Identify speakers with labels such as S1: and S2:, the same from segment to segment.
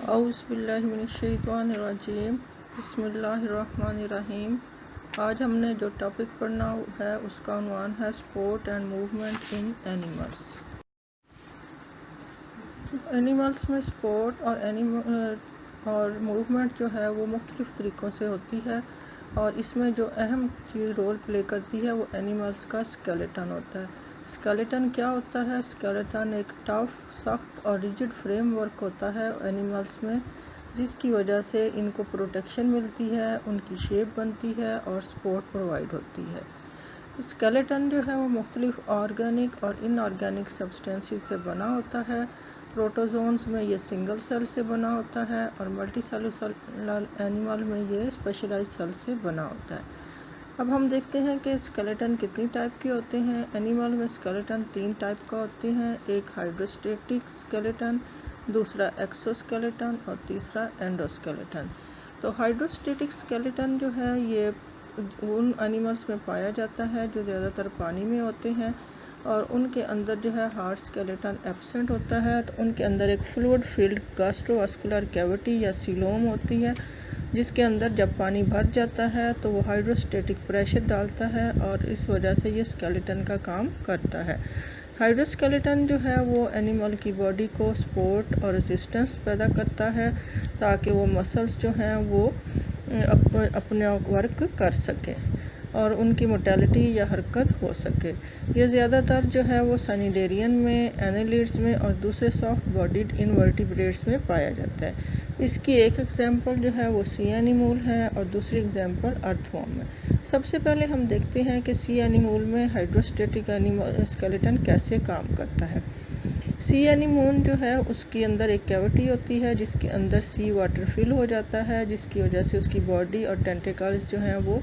S1: औज़ुबिल्लाहिमिनश्शैतानिर्रजीम बिस्मिल्लाहिर्रहमानिर्रहीम। आज हमने जो टॉपिक पढ़ना है उसका उन्वान है sport and movement in animals में स्पोर्ट और मूवमेंट जो है वो मुख्तलिफ़ तरीक़ों से होती है, और इसमें जो अहम चीज़ रोल प्ले करती है वो एनिमल्स का स्केलेटन होता है। स्केलेटन क्या होता है? स्केलेटन एक टफ, सख्त और रिजिड फ्रेमवर्क होता है एनिमल्स में, जिसकी वजह से इनको प्रोटेक्शन मिलती है, उनकी शेप बनती है और सपोर्ट प्रोवाइड होती है। स्केलेटन जो है वो मुख्तलिफ़ ऑर्गेनिक और इनऑर्गेनिक सब्सटेंसेस से बना होता है। प्रोटोजोन्स में ये सिंगल सेल से बना होता है और मल्टीसेलुलर एनिमल में ये स्पेशलाइज्ड सेल से बना होता है। अब हम देखते हैं कि स्केलेटन कितनी टाइप के होते हैं। एनिमल में स्केलेटन 3 टाइप का होते हैं, एक हाइड्रोस्टेटिक स्केलेटन, दूसरा एक्सोस्केलेटन और तीसरा एंडोस्केलेटन। तो हाइड्रोस्टेटिक स्केलेटन जो है ये उन एनिमल्स में पाया जाता है जो ज़्यादातर पानी में होते हैं, और उनके अंदर जो है हार्ड स्केलेटन एब्सेंट होता है। तो उनके अंदर एक फ्लूइड फील्ड गैस्ट्रोवास्कुलर कैविटी या सीलोम होती है, जिसके अंदर जब पानी भर जाता है तो वो हाइड्रोस्टेटिक प्रेशर डालता है और इस वजह से ये स्केलेटन का काम करता है। हाइड्रोस्केलेटन जो है वो एनिमल की बॉडी को सपोर्ट और रेजिस्टेंस पैदा करता है, ताकि वो मसल्स जो हैं वो अपने वर्क कर सकें और उनकी मोटेलिटी या हरकत हो सके। ये ज़्यादातर जो है वो सैनिडेरियन में, एनालिड्स में और दूसरे सॉफ्ट बॉडीड इनवर्टिब्रेट्स में पाया जाता है। इसकी एक एग्जांपल जो है वो सी एनिमल है और दूसरी एग्जांपल अर्थवॉर्म है। सबसे पहले हम देखते हैं कि सी एनिमल में हाइड्रोस्टेटिक स्केलेटन कैसे काम करता है। सी एनिमोन जो है उसके अंदर एक कैविटी होती है जिसके अंदर सी वाटर फिल हो जाता है, जिसकी वजह से उसकी बॉडी और टेंटिकल्स जो हैं वो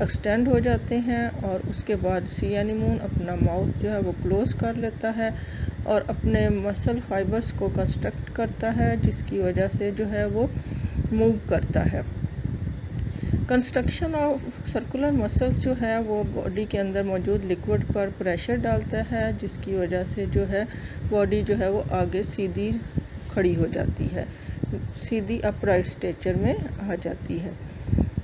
S1: एक्सटेंड हो जाते हैं, और उसके बाद सी एनिमोन अपना माउथ जो है वो क्लोज कर लेता है और अपने मसल फाइबर्स को कंस्ट्रक्ट करता है, जिसकी वजह से जो है वो मूव करता है। कंस्ट्रक्शन ऑफ सर्कुलर मसल्स जो है वो बॉडी के अंदर मौजूद लिक्विड पर प्रेशर डालता है, जिसकी वजह से जो है बॉडी जो है वो आगे सीधी खड़ी हो जाती है, सीधी अपराइट स्ट्रेचर में आ जाती है।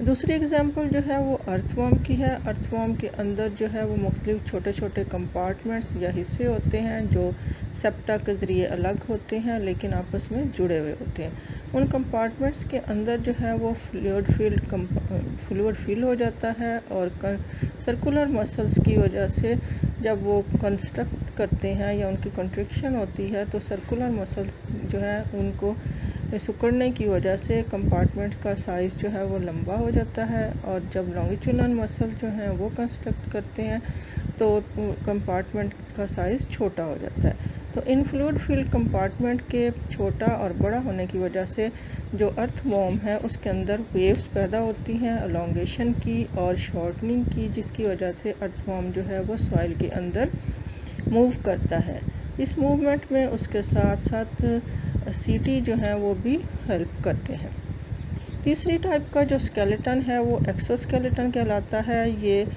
S1: दूसरी एग्जांपल जो है वो अर्थवॉर्म की है। अर्थवॉर्म के अंदर जो है वो मुख्तलिफ छोटे छोटे कंपार्टमेंट्स या हिस्से होते हैं जो सेप्टा के ज़रिए अलग होते हैं लेकिन आपस में जुड़े हुए होते हैं। उन कंपार्टमेंट्स के अंदर जो है वो फ्लूइड फिल हो जाता है, और सर्कुलर मसल्स की वजह से जब वो कंस्ट्रक्ट करते हैं या उनकी कंट्रैक्शन होती है तो सर्कुलर मसल जो है उनको सिकुड़ने की वजह से कंपार्टमेंट का साइज़ जो है वो लंबा हो जाता है, और जब लॉन्गिट्यूडनल मसल जो हैं वो कंस्ट्रक्ट करते हैं तो कंपार्टमेंट का साइज़ छोटा हो जाता है। तो इन फ्लूइड फील्ड कंपार्टमेंट के छोटा और बड़ा होने की वजह से जो अर्थवॉर्म है उसके अंदर वेव्स पैदा होती हैं एलोंगेशन की और शॉर्टनिंग की, जिसकी वजह से अर्थवॉर्म जो है वो सॉइल के अंदर मूव करता है। इस मूवमेंट में उसके साथ साथ सीटी जो है वो भी हेल्प करते हैं। तीसरी टाइप का जो स्केलेटन है वो एक्सोस्केलेटन कहलाता है। ये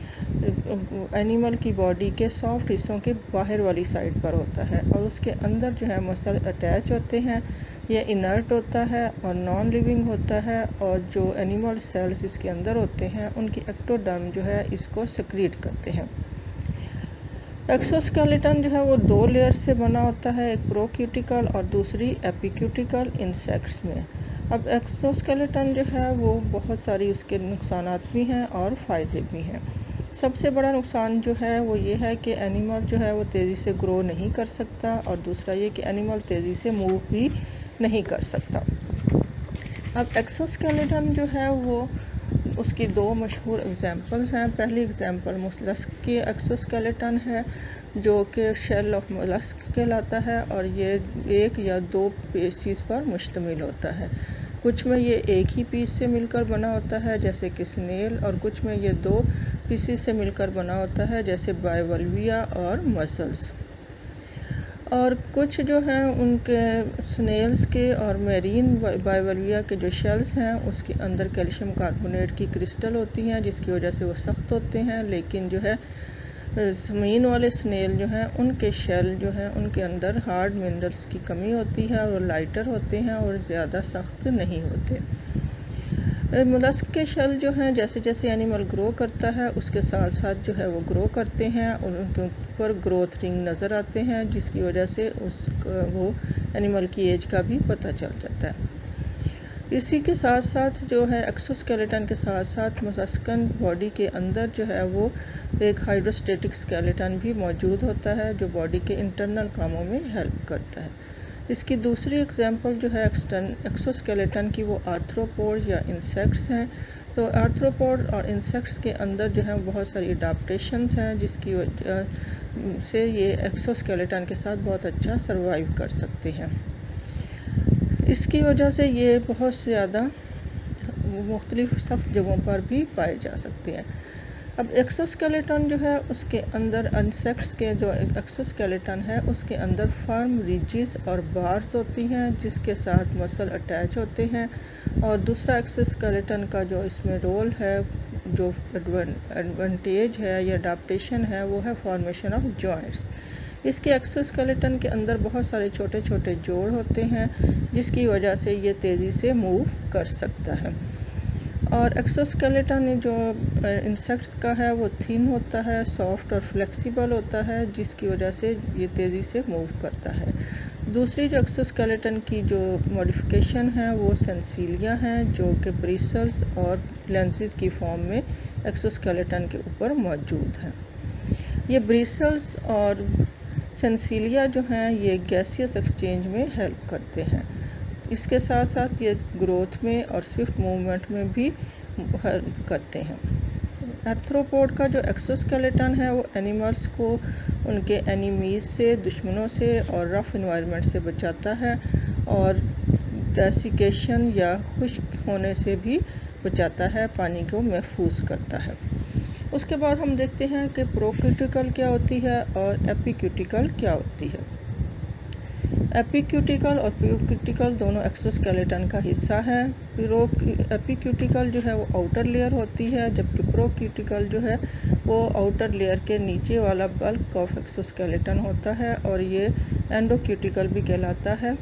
S1: एनिमल की बॉडी के सॉफ्ट हिस्सों के बाहर वाली साइड पर होता है और उसके अंदर जो है मसल अटैच होते हैं। ये इनर्ट होता है और नॉन लिविंग होता है, और जो एनिमल सेल्स इसके अंदर होते हैं उनकी एक्टोडर्म जो है इसको सेक्रीट करते हैं। एक्सोस्केलेटन जो है वो 2 लेयर से बना होता है, एक प्रोक्यूटिकल और दूसरी एपिक्यूटिकल इंसेक्ट्स में। अब एक्सोस्केलेटन जो है वो बहुत सारी उसके नुकसानात भी हैं और फ़ायदे भी हैं। सबसे बड़ा नुकसान जो है वो ये है कि एनिमल जो है वो तेज़ी से ग्रो नहीं कर सकता, और दूसरा ये कि एनिमल तेज़ी से मूव भी नहीं कर सकता। अब एक्सोस्केलेटन जो है वो उसकी 2 मशहूर एग्जांपल्स हैं। पहली एग्जांपल मोलस्क की एक्सोस्केलेटन है, जो कि शेल ऑफ मोलस्क कहलाता है, और ये 1 या 2 पीसीस पर मुश्तमिल होता है। कुछ में ये एक ही पीस से मिलकर बना होता है जैसे कि स्नेल, और कुछ में ये 2 पीसीस से मिलकर बना होता है जैसे बाइवल्विया और मसल्स। और कुछ जो हैं उनके स्नेल्स के और मेरीन बाइवल्विया के जो शेल्स हैं उसके अंदर कैल्शियम कार्बोनेट की क्रिस्टल होती हैं, जिसकी वजह से वो सख्त होते हैं, लेकिन जो है ज़मीन वाले स्नेल जो हैं उनके शेल जो हैं उनके अंदर हार्ड मिनरल्स की कमी होती है और लाइटर होते हैं और ज़्यादा सख्त नहीं होते। मोलस्क के शेल जो हैं जैसे जैसे एनिमल ग्रो करता है उसके साथ साथ जो है वो ग्रो करते हैं और उनके ऊपर ग्रोथ रिंग नज़र आते हैं, जिसकी वजह से वो एनिमल की एज का भी पता चल जाता है। इसी के साथ साथ जो है एक्सोस्केलेटन के साथ साथ मोलस्कन बॉडी के अंदर जो है वो एक हाइड्रोस्टेटिक स्केलेटन भी मौजूद होता है जो बॉडी के इंटरनल कामों में हेल्प करता है। इसकी दूसरी एग्जांपल जो है एक्सोस्केलेटन की वो आर्थ्रोपोड्स या इंसेक्ट्स हैं। तो आर्थ्रोपोड और इंसेक्ट्स के अंदर जो है बहुत सारी अडाप्टेशंस हैं जिसकी वजह से ये एक्सोस्केलेटन के साथ बहुत अच्छा सर्वाइव कर सकते हैं। इसकी वजह से ये बहुत ज़्यादा मुख्तलिफ सख्त जगहों पर भी पाए जा सकते हैं। अब एक्सोस्केलेटन जो है उसके अंदर इंसेक्ट्स के जो एक्सोस्केलेटन है उसके अंदर फर्म रिजिस और बार्स होती हैं जिसके साथ मसल अटैच होते हैं। और दूसरा एक्सोस्केलेटन का जो इसमें रोल है, जो एडवांटेज है या अडाप्टेशन है, वो है फॉर्मेशन ऑफ जॉइंट्स। इसके एक्सोस्केलेटन के अंदर बहुत सारे छोटे छोटे जोड़ होते हैं जिसकी वजह से ये तेज़ी से मूव कर सकता है। और एक्सोस्केलेटन जो इंसेक्ट्स का है वो थिन होता है, सॉफ्ट और फ्लेक्सिबल होता है जिसकी वजह से ये तेज़ी से मूव करता है। दूसरी जो एक्सोस्केलेटन की जो मॉडिफिकेशन है वो सेंसिलिया हैं जो कि ब्रिसल्स और लेंसेज की फॉर्म में एक्सोस्केलेटन के ऊपर मौजूद हैं। ये ब्रिसल्स और सेंसिलिया जो हैं ये गैसियस एक्सचेंज में हेल्प करते हैं। इसके साथ साथ ये ग्रोथ में और स्विफ्ट मूवमेंट में भी हेल्प करते हैं। आर्थ्रोपोड का जो एक्सोस्केलेटन है वो एनिमल्स को उनके एनिमीज़ से, दुश्मनों से और रफ़ इन्वायरमेंट से बचाता है और डेसिकेशन या खुश्क होने से भी बचाता है, पानी को महफूज करता है। उसके बाद हम देखते हैं कि प्रोक्यूटिकल क्या होती है और एपिक्यूटिकल क्या होती है। एपिक्यूटिकल और प्रोक्यूटिकल दोनों एक्सोस्केलेटन का हिस्सा है। एपिक्यूटिकल जो है वो आउटर लेयर होती है जबकि प्रोक्यूटिकल जो है वो आउटर लेयर के नीचे वाला बल्क ऑफ एक्सोस्केलेटन होता है और ये एंडोक्यूटिकल भी कहलाता है।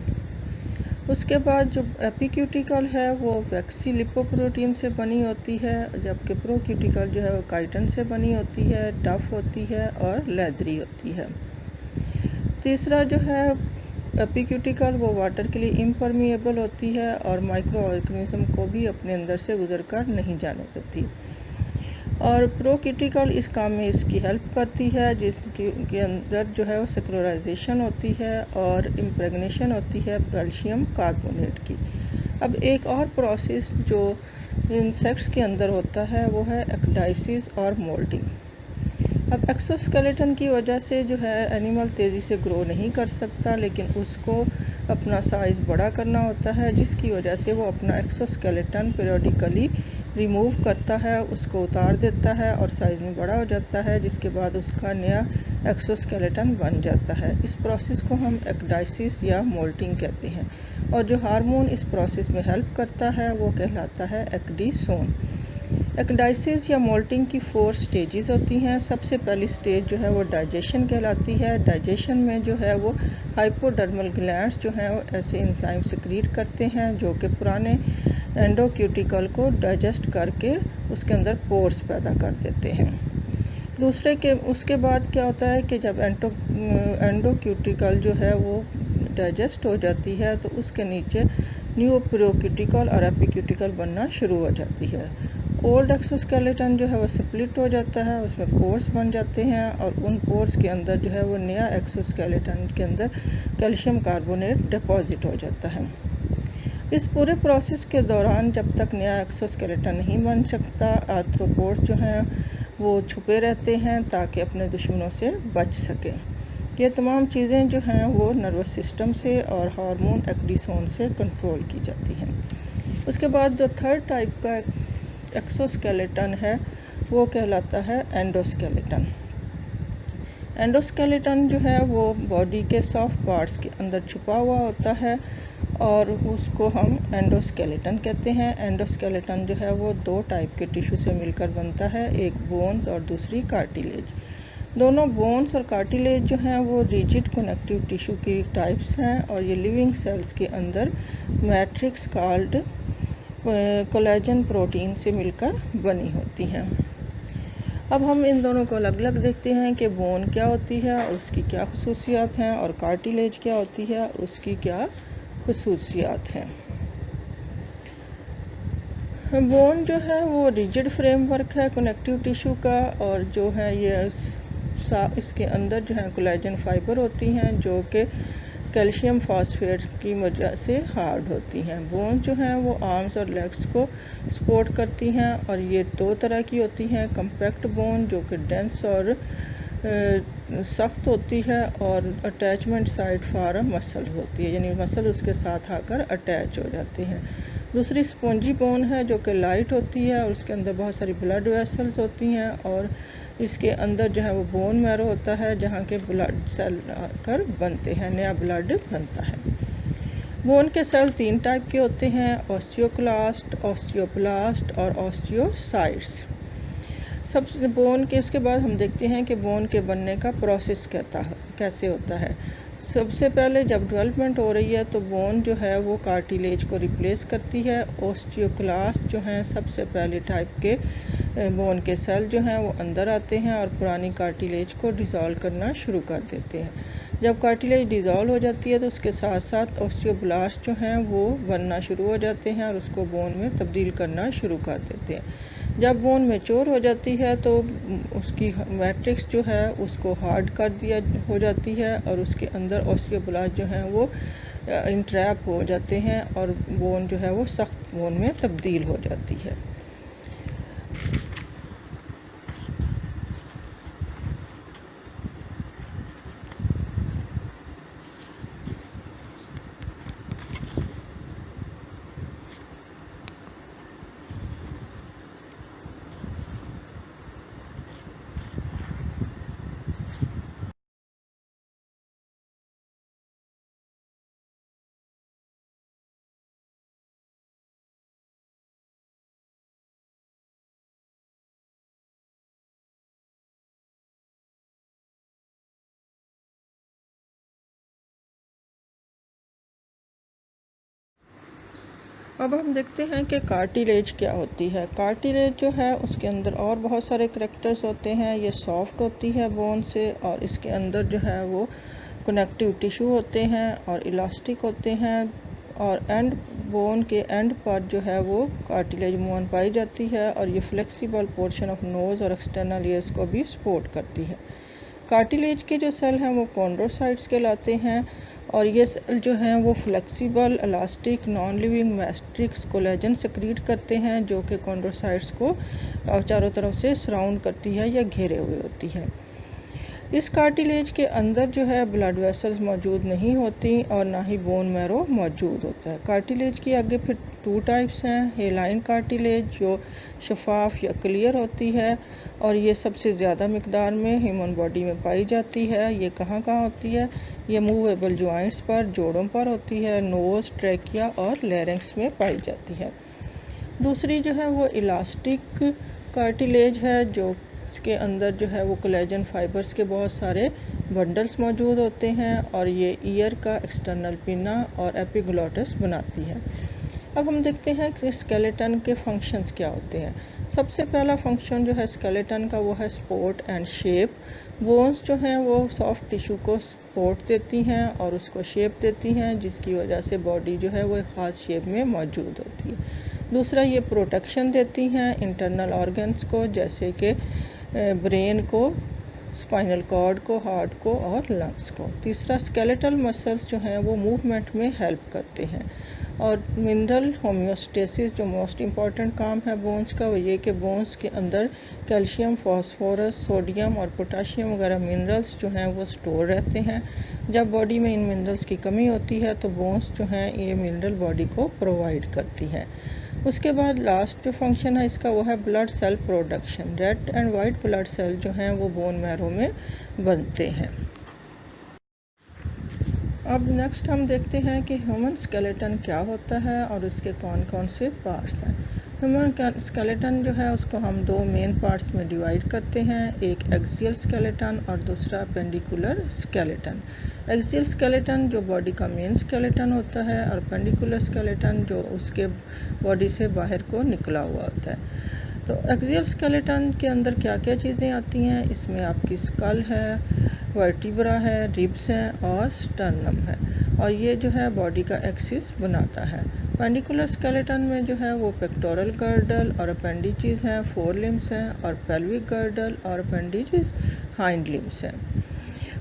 S1: उसके बाद जो एपिक्यूटिकल है वो वैक्सी लिपोप्रोटीन से बनी होती है जबकि प्रोक्यूटिकल जो है वो काइटिन से बनी होती है, टफ होती है और लेदरी होती है। तीसरा जो है एपिक्यूटिकल वो वाटर के लिए इम्परमिएबल होती है और माइक्रो ऑर्गेनिज्म को भी अपने अंदर से गुजरकर नहीं जाने देती। और प्रोक्यूटिकल इस काम में इसकी हेल्प करती है जिसके अंदर जो है वो सेक्युलराइजेशन होती है और इम्प्रेगनेशन होती है कैल्शियम कार्बोनेट की। अब एक और प्रोसेस जो इंसेक्ट्स के अंदर होता है वो है एक्डाइसिस और मोल्डिंग। अब एक्सोस्केलेटन की वजह से जो है एनिमल तेज़ी से ग्रो नहीं कर सकता, लेकिन उसको अपना साइज़ बड़ा करना होता है जिसकी वजह से वो अपना एक्सोस्केलेटन पीरियडिकली रिमूव करता है, उसको उतार देता है और साइज़ में बड़ा हो जाता है जिसके बाद उसका नया एक्सोस्केलेटन बन जाता है। इस प्रोसेस को हम एक्डाइसिस या मोल्टिंग कहते हैं और जो हार्मोन इस प्रोसेस में हेल्प करता है वो कहलाता है एक्डीसोन। एक्डाइसिस या मोल्टिंग की 4 स्टेजेस होती हैं। सबसे पहली स्टेज जो है वो डाइजेशन कहलाती है। डाइजेशन में जो है वो हाइपोडर्मल ग्लैंड्स जो हैं वो ऐसे एंजाइम सिक्रीट करते हैं जो कि पुराने एंडोक्यूटिकल को डाइजेस्ट करके उसके अंदर पोर्स पैदा कर देते हैं। उसके बाद क्या होता है कि जब एंडोक्यूटिकल जो है वो डाइजेस्ट हो जाती है तो उसके नीचे न्यू प्रोक्यूटिकल और एपिक्यूटिकल बनना शुरू हो जाती है। ओल्ड एक्सोस्केलेटन जो है वो स्प्लिट हो जाता है, उसमें पोर्स बन जाते हैं और उन पोर्स के अंदर जो है वो नया एक्सोस्केलेटन के अंदर कैल्शियम कार्बोनेट डिपॉजिट हो जाता है। इस पूरे प्रोसेस के दौरान जब तक नया एक्सोस्केलेटन नहीं बन सकता, आर्थ्रोपोड्स जो हैं वो छुपे रहते हैं ताकि अपने दुश्मनों से बच सकें। ये तमाम चीज़ें जो हैं वो नर्वस सिस्टम से और हार्मोन एक्डीसोन से कंट्रोल की जाती हैं। उसके बाद जो थर्ड टाइप का एक्सोस्केलेटन है वो कहलाता है एंडोस्केलेटन। एंडोस्केलेटन जो है वो बॉडी के सॉफ्ट पार्ट्स के अंदर छुपा हुआ होता है और उसको हम एंडोस्केलेटन कहते हैं। एंडोस्केलेटन जो है वो 2 टाइप के टिश्यू से मिलकर बनता है, एक बोन्स और दूसरी कार्टिलेज। दोनों बोन्स और कार्टिलेज जो हैं वो रिजिड कनेक्टिव टिश्यू की टाइप्स हैं और ये लिविंग सेल्स के अंदर मैट्रिक्स कॉल्ड कोलेजन प्रोटीन से मिलकर बनी होती हैं। अब हम इन दोनों को अलग अलग देखते हैं कि बोन क्या होती है और उसकी क्या खसूसियात हैं और कार्टिलेज क्या होती है और उसकी क्या खसूसियात हैं। बोन जो है वो रिजिड फ्रेमवर्क है कनेक्टिव टिश्यू का और जो है ये इसके अंदर जो है कोलेजन फाइबर होती हैं जो कि कैल्शियम फास्फेट की वजह से हार्ड होती हैं। बोन जो हैं वो आर्म्स और लेग्स को सपोर्ट करती हैं और ये दो तरह की होती हैं, कम्पैक्ट बोन जो कि डेंस और सख्त होती है और अटैचमेंट साइड फॉर मसल्स होती है, यानी मसल उसके साथ आकर अटैच हो जाते हैं। दूसरी स्पॉन्जी बोन है जो कि लाइट होती है और उसके अंदर बहुत सारी ब्लड वेसल्स होती हैं और इसके अंदर जो है वो बोन मैरो होता है जहाँ के ब्लड सेल आकर बनते हैं, नया ब्लड बनता है। बोन के सेल 3 टाइप के होते हैं, ऑस्टियोक्लास्ट, ऑस्टियोब्लास्ट और ऑस्टियोसाइट्स। सबसे बोन के इसके बाद हम देखते हैं कि बोन के बनने का प्रोसेस कैसे होता है। सबसे पहले जब डेवलपमेंट हो रही है तो बोन जो है वो कार्टिलेज को रिप्लेस करती है। ऑस्टियोक्लास्ट जो हैं सबसे पहले टाइप के बोन के सेल जो हैं वो अंदर आते हैं और पुरानी कार्टिलेज को डिज़ोल्व करना शुरू कर देते हैं। जब कार्टिलेज डिज़ोल्व हो जाती है तो उसके साथ साथ ऑस्टियोब्लास्ट जो हैं वो बनना शुरू हो जाते हैं और उसको बोन में तब्दील करना शुरू कर देते हैं। जब बोन मैच्योर हो जाती है तो उसकी मैट्रिक्स जो है उसको हार्ड कर दिया हो जाती है और उसके अंदर ऑस्टियोब्लास्ट जो हैं वो इंट्रैप हो जाते हैं और बोन जो है वो सख्त बोन में तब्दील हो जाती है। अब हम देखते हैं कि कार्टिलेज क्या होती है। कार्टिलेज जो है उसके अंदर और बहुत सारे करैक्टर्स होते हैं। ये सॉफ्ट होती है बोन से और इसके अंदर जो है वो कनेक्टिव टिश्यू होते हैं और इलास्टिक होते हैं और एंड बोन के एंड पर जो है वो कार्टिलेज मूवन पाई जाती है और ये फ्लेक्सिबल पोर्शन ऑफ नोज़ और एक्सटर्नल ईयर्स को भी सपोर्ट करती है। कार्टिलेज के जो सेल हैं वो कॉन्ड्रोसाइट्स कहलाते हैं और ये सेल जो हैं वो flexible, elastic, non living matrix collagen secrete करते हैं जो कि कॉन्ड्रोसाइट्स को चारों तरफ से सराउंड करती है या घेरे हुए होती है। इस कार्टिलेज के अंदर जो है ब्लड वेसल्स मौजूद नहीं होती और ना ही बोन मैरो मौजूद होता है। कार्टिलेज की आगे फिर 2 टाइप्स हैं। हेलाइन कार्टिलेज जो शफाफ या क्लियर होती है और ये सबसे ज़्यादा मिकदार में ह्यूमन बॉडी में पाई जाती है। ये कहाँ कहाँ होती है? ये मूवेबल जॉइंट्स पर, जोड़ों पर होती है, नोज़, ट्रैकिया और लैरिंक्स में पाई जाती है। दूसरी जो है वो इलास्टिक कार्टिलेज है जो इसके अंदर जो है वो कोलेजन फाइबर्स के बहुत सारे बंडल्स मौजूद होते हैं और ये ईयर का एक्सटर्नल पिना और एपिग्लोटिस बनाती है। अब हम देखते हैं कि स्केलेटन के फंक्शंस क्या होते हैं। सबसे पहला फंक्शन जो है स्केलेटन का वो है सपोर्ट एंड शेप। बोन्स जो हैं वो सॉफ्ट टिश्यू को सपोर्ट देती हैं और उसको शेप देती हैं जिसकी वजह से बॉडी जो है वो एक ख़ास शेप में मौजूद होती है। दूसरा ये प्रोटेक्शन देती हैं इंटरनल ऑर्गन्स को जैसे कि ब्रेन को, स्पाइनल कॉर्ड को, हार्ट को और लंग्स को। तीसरा स्केलेटल मसल्स जो हैं वो मूवमेंट में हेल्प करते हैं और मिनरल होम्योस्टेसिस जो मोस्ट इम्पॉर्टेंट काम है बोन्स का वो ये कि बोन्स के अंदर कैल्शियम, फास्फोरस, सोडियम और पोटाशियम वगैरह मिनरल्स जो हैं वो स्टोर रहते हैं। जब बॉडी में इन मिनरल्स की कमी होती है तो बोन्स जो हैं ये मिनरल बॉडी को प्रोवाइड करती है। उसके बाद लास्ट जो फंक्शन है इसका वो है blood cell production. Red and white blood cell जो हैं वो बोन मैरो में बनते हैं। अब नेक्स्ट हम देखते हैं कि ह्यूमन स्केलेटन क्या होता है और उसके कौन कौन से पार्ट्स हैं। ह्यूमन स्केलेटन जो है उसको हम दो मेन पार्ट्स में डिवाइड करते हैं, एक एक्सियल स्केलेटन और दूसरा पेंडिकुलर स्केलेटन। एक्सियल स्केलेटन जो बॉडी का मेन स्केलेटन होता है और पेंडिकुलर स्केलेटन जो उसके बॉडी से बाहर को निकला हुआ होता है। तो एक्सियल स्केलेटन के अंदर क्या क्या चीज़ें आती हैं, इसमें आपकी स्कल है, वर्टिब्रा है, रिब्स हैं और स्टर्नम है, और ये जो है बॉडी का एक्सिस बनाता है। पेंडिकुलर स्केलेटन में जो है वो पेक्टोरल गर्डल और अपेंडिजेस हैं, फोर लिम्स हैं, और पेल्विक गर्डल और अपेंडिजेस हाइंड लिम्स हैं,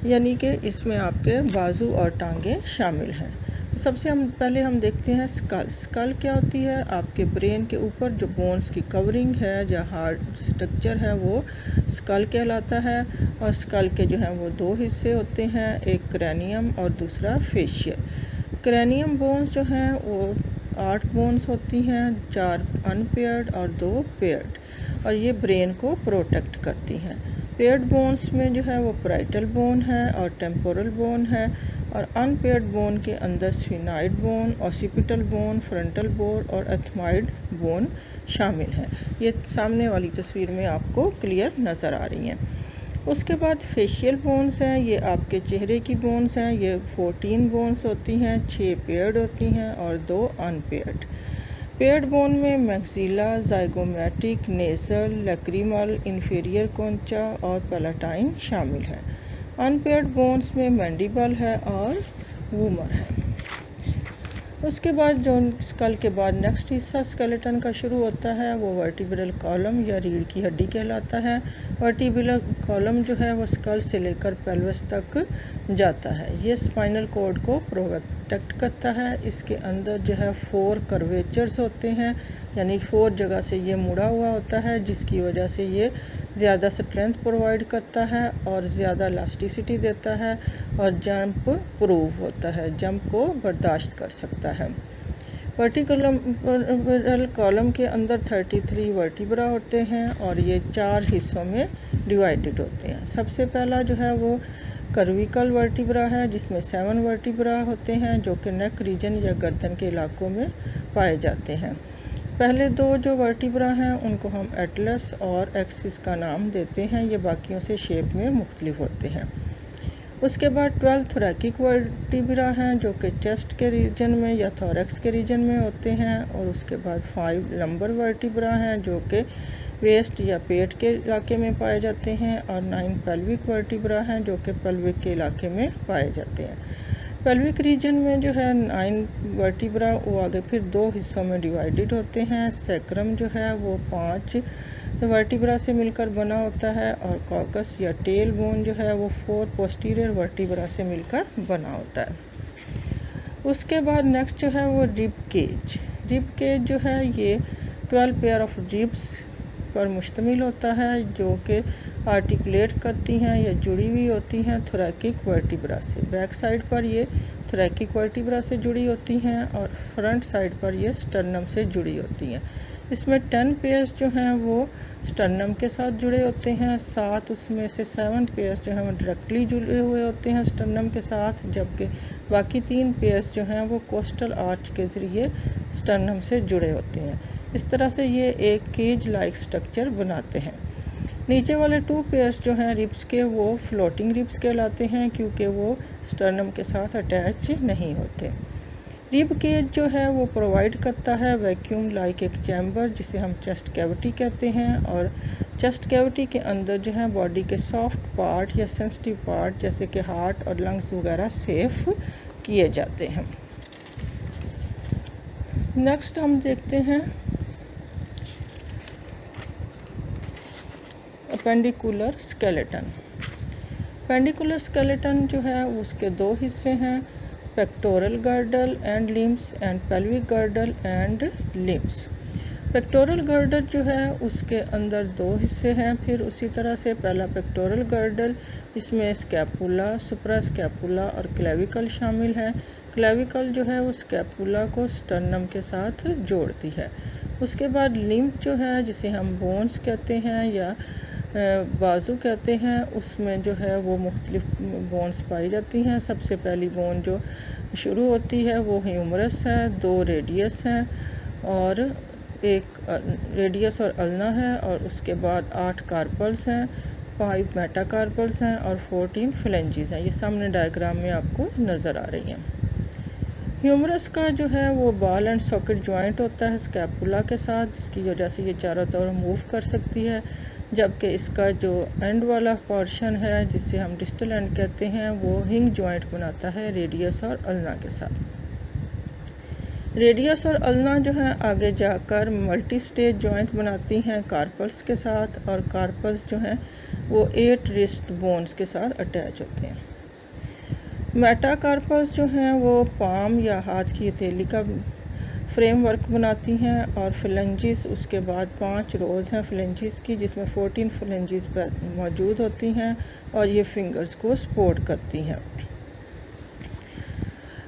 S1: यानी कि इसमें आपके बाजू और टांगें शामिल हैं। तो सबसे पहले हम देखते हैं स्कल। स्कल क्या होती है, आपके ब्रेन के ऊपर जो बोन्स की कवरिंग है या हार्ड स्ट्रक्चर है वो स्कल कहलाता है। और स्कल के जो हैं वो दो हिस्से होते हैं, एक क्रैनियम और दूसरा फेशियल। क्रैनियम बोन्स जो हैं वो 8 बोन्स होती हैं, 4 अनपेयर्ड और 2 पेयर्ड, और ये ब्रेन को प्रोटेक्ट करती हैं। पेयर्ड बोन्स में जो है वो पैराइटल बोन है और टेम्पोरल बोन है, और अनपेयर्ड बोन के अंदर sphenoid bone, occipital bone, frontal bone और एथमाइड बोन शामिल हैं। ये सामने वाली तस्वीर में आपको क्लियर नज़र आ रही हैं। उसके बाद फेशियल बोन्स हैं, ये आपके चेहरे की बोन्स हैं, ये 14 बोन्स होती हैं, 6 पेयर्ड होती हैं और 2 अनपेयर्ड। पेयर्ड बोन में maxilla, zygomatic, nasal, lacrimal, inferior concha और पैलेटाइन शामिल है। अनपेयर्ड बोन्स में मैंडिबल है और वूमर है। उसके बाद जो स्कल के बाद नेक्स्ट हिस्सा स्केलेटन का शुरू होता है वो वर्टिब्रल कॉलम या रीढ़ की हड्डी कहलाता है। वर्टिब्रल कॉलम जो है वो स्कल से लेकर पेल्विस तक जाता है। ये स्पाइनल कॉर्ड को प्रोटेक्ट करता है। इसके अंदर जो है 4 कर्वेचर्स होते हैं, यानी 4 जगह से ये मुड़ा हुआ होता है, जिसकी वजह से ये ज़्यादा स्ट्रेंथ प्रोवाइड करता है और ज़्यादा इलास्टिसिटी देता है और जंप प्रूफ होता है, जंप को बर्दाश्त कर सकता है। वर्टिब्रल कॉलम के अंदर 33 वर्टिब्रा होते हैं और ये 4 हिस्सों में डिवाइडेड होते हैं। सबसे पहला जो है वो कर्विकल वर्टिब्रा है, जिसमें 7 वर्टिब्रा होते हैं जो कि नेक रीजन या गर्दन के इलाकों में पाए जाते हैं। पहले 2 जो वर्टिब्रा हैं उनको हम एटलस और एक्सिस का नाम देते हैं, ये बाकियों से शेप में मुख्तलिफ होते हैं। उसके बाद 12 थोरैकिक वर्टिब्रा हैं जो कि चेस्ट के रीजन में या थोरैक्स के रीजन में होते हैं, और उसके बाद 5 लंबर वर्टिब्रा हैं जो कि वेस्ट या पेट के इलाके में पाए जाते हैं, और 9 पेल्विक वर्टिब्रा हैं जो कि पेल्विक के इलाके में पाए जाते हैं। पेल्विक रीजन में जो है 9 वर्टिब्रा वो आगे फिर 2 हिस्सों में डिवाइडेड होते हैं। सैक्रम जो है वो 5 वर्टिब्रा से मिलकर बना होता है, और कॉकस या टेल बोन जो है वो 4 पोस्टीरियर वर्टिब्रा से मिलकर बना होता है। उसके बाद नेक्स्ट जो है वो रिब केज। रिब केज जो है ये 12 पेयर ऑफ रिब्स पर मुश्तमिल होता है जो कि आर्टिकुलेट करती हैं या जुड़ी हुई होती हैं थोरैकिक वर्टिब्रा से। बैक साइड पर ये थोरैकिक वर्टिब्रा से जुड़ी होती हैं और फ्रंट साइड पर ये स्टर्नम से जुड़ी होती हैं। इसमें 10 पेयर्स जो हैं वो स्टर्नम के साथ जुड़े होते हैं, 7 उसमें से 7 पेयर्स जो हैं वो डायरेक्टली जुड़े हुए होते हैं स्टर्नम के साथ, जबकि बाकी 3 पेयर्स जो हैं वो कोस्टल आर्च के ज़रिए स्टर्नम से जुड़े होते हैं। इस तरह से ये एक केज लाइक स्ट्रक्चर बनाते हैं। नीचे वाले 2 पेयर्स जो हैं रिब्स के वो फ्लोटिंग रिब्स कहलाते हैं क्योंकि वो स्टर्नम के साथ अटैच नहीं होते। रिब केज जो है वो प्रोवाइड करता है वैक्यूम लाइक एक चैम्बर जिसे हम चेस्ट कैविटी कहते हैं, और चेस्ट कैविटी के अंदर जो है बॉडी के सॉफ्ट पार्ट या सेंसिटिव पार्ट जैसे कि हार्ट और लंग्स वगैरह सेफ किए जाते हैं। नेक्स्ट हम देखते हैं पेंडिकुलर स्केलेटन। पेंडिकुलर स्केलेटन जो है उसके 2 हिस्से हैं, pectoral girdle and limbs and pelvic girdle and limbs. Pectoral girdle जो है उसके अंदर 2 हिस्से हैं। फिर उसी तरह से पहला पेक्टोरल गर्डल, इसमें स्कैपुला, सुप्रा स्कैपुला और क्लेविकल शामिल है। क्लेविकल जो है वो स्कैपुला को स्टर्नम के साथ जोड़ती है। उसके बाद लिम्फ जो है जिसे हम बोन्स कहते हैं या बाजू कहते हैं, उसमें जो है वो मुख्तलिफ बोन्स पाई जाती हैं। सबसे पहली बोन जो शुरू होती है वो ह्यूमरस है, 2 रेडियस हैं और एक रेडियस और अल्ना है, और उसके बाद 8 कार्पल्स हैं, 5 मेटाकार्पल्स हैं और 14 फ्लेंजेस हैं। ये सामने डायग्राम में आपको नज़र आ रही हैं। ह्यूमरस का जो है वो बॉल एंड सॉकेट जॉइंट होता है स्कैपुला के साथ, जिसकी वजह से ये चारों तरफ मूव कर सकती है, जबकि इसका जो एंड वाला पोर्शन है जिसे हम डिस्टल एंड कहते हैं वो हिंग जॉइंट बनाता है रेडियस और अल्ना के साथ। रेडियस और अल्ना जो है आगे जाकर मल्टी स्टेज जॉइंट बनाती हैं कार्पल्स के साथ, और कार्पल्स जो हैं वो 8 रिस्ट बोन्स के साथ अटैच होते हैं। मेटाकार्पल्स जो हैं वो पाम या हाथ की हथेली का फ्रेमवर्क बनाती हैं, और फ्लेंजेस उसके बाद 5 रोज़ हैं फ्लेंजेस की, जिसमें 14 फ्लेंजेस मौजूद होती हैं और ये फिंगर्स को सपोर्ट करती हैं।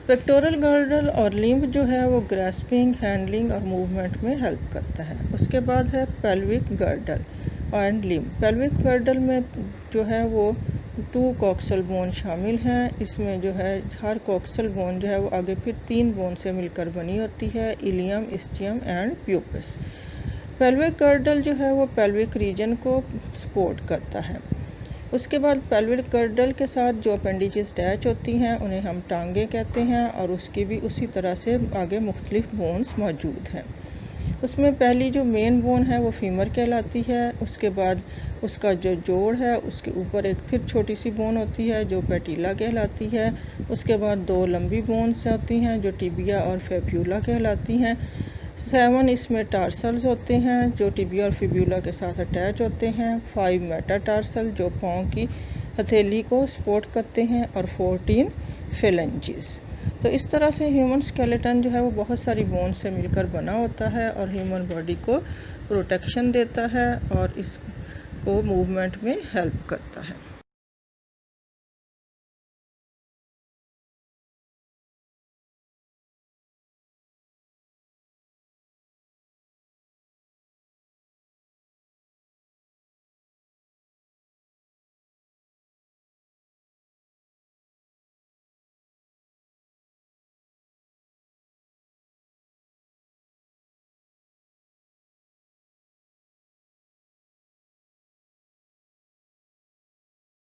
S1: पेक्टोरल गर्डल और लिम्ब जो है वो ग्रैस्पिंग, हैंडलिंग और मूवमेंट में हेल्प करता है। उसके बाद है pelvic girdle and limb. Pelvic girdle में जो है वो 2 कॉक्सल बोन शामिल हैं। इसमें जो है हर कॉक्सल बोन जो है वो आगे फिर 3 बोन से मिलकर बनी होती है, ilium, ischium and pubis. Pelvic girdle जो है वो पेल्विक रीजन को सपोर्ट करता है। उसके बाद पेल्विक गर्डल के साथ जो अपेंडिजेस अटैच होती हैं उन्हें हम टांगे कहते हैं, और उसकी भी उसी तरह से आगे मुख्तलिफ बोन्स मौजूद हैं। उसमें पहली जो मेन बोन है वो फीमर कहलाती है। उसके बाद उसका जो जोड़ है उसके ऊपर एक फिर छोटी सी बोन होती है जो पैटिला कहलाती है। उसके बाद 2 लंबी बोन्स होती हैं जो टिबिया और फिब्यूला कहलाती हैं। 7 इसमें टार्सल्स होते हैं जो टिबिया और फिब्यूला के साथ अटैच होते हैं। 5 मेटाटार्सल जो पाँव की हथेली को सपोर्ट करते हैं, और 14 फेलेंजेस। तो इस तरह से ह्यूमन स्केलेटन जो है वो बहुत सारी बोन से मिलकर बना होता है और ह्यूमन बॉडी को प्रोटेक्शन देता है और इसको मूवमेंट में हेल्प करता है।